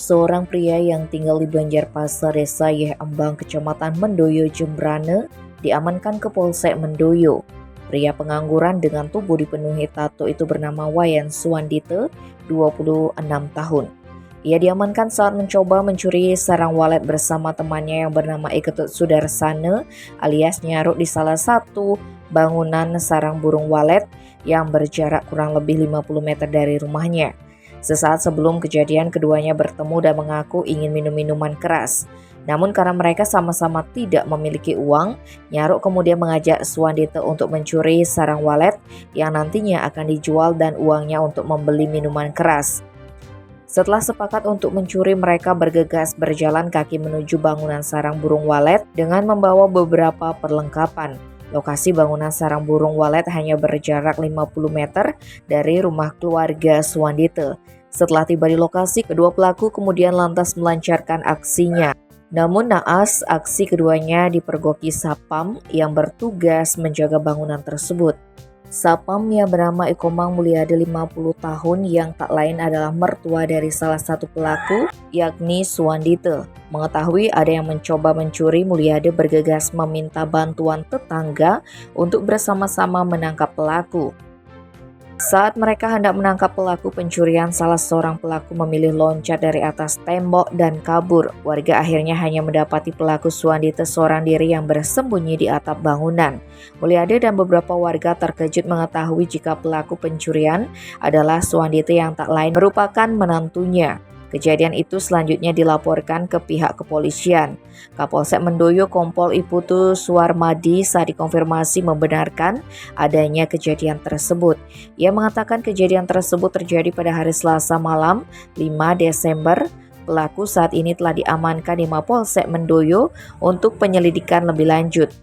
Seorang pria yang tinggal di Banjarpasar, Desa Yeh Embang, Kecamatan Mendoyo, Jembrane, diamankan ke Polsek Mendoyo. Pria pengangguran dengan tubuh dipenuhi tato itu bernama Wayan Suwandite, 26 tahun. Ia diamankan saat mencoba mencuri sarang walet bersama temannya yang bernama Iketut Sudarsana alias Nyaruk di salah satu bangunan sarang burung walet yang berjarak kurang lebih 50 meter dari rumahnya. Sesaat sebelum kejadian, keduanya bertemu dan mengaku ingin minum minuman keras. Namun karena mereka sama-sama tidak memiliki uang, Nyaruk kemudian mengajak Suwandite untuk mencuri sarang walet yang nantinya akan dijual dan uangnya untuk membeli minuman keras. Setelah sepakat untuk mencuri, mereka bergegas berjalan kaki menuju bangunan sarang burung walet dengan membawa beberapa perlengkapan. Lokasi bangunan sarang burung walet hanya berjarak 50 meter dari rumah keluarga Suwandite. Setelah tiba di lokasi, kedua pelaku kemudian lantas melancarkan aksinya. Namun naas, aksi keduanya dipergoki Sapam yang bertugas menjaga bangunan tersebut. Sapam yang bernama Ikomang Mulyade 50 tahun yang tak lain adalah mertua dari salah satu pelaku, yakni Suwandite. Mengetahui ada yang mencoba mencuri, Mulyade bergegas meminta bantuan tetangga untuk bersama-sama menangkap pelaku. Saat mereka hendak menangkap pelaku pencurian, salah seorang pelaku memilih loncat dari atas tembok dan kabur. Warga akhirnya hanya mendapati pelaku Suwandite seorang diri yang bersembunyi di atap bangunan. Mulyade dan beberapa warga terkejut mengetahui jika pelaku pencurian adalah Suwandite yang tak lain merupakan menantunya. Kejadian itu selanjutnya dilaporkan ke pihak kepolisian. Kapolsek Mendoyo Kompol Iputu Suwarmadi saat dikonfirmasi membenarkan adanya kejadian tersebut. Ia mengatakan kejadian tersebut terjadi pada hari Selasa malam 5 Desember. Pelaku saat ini telah diamankan di Mapolsek Mendoyo untuk penyelidikan lebih lanjut.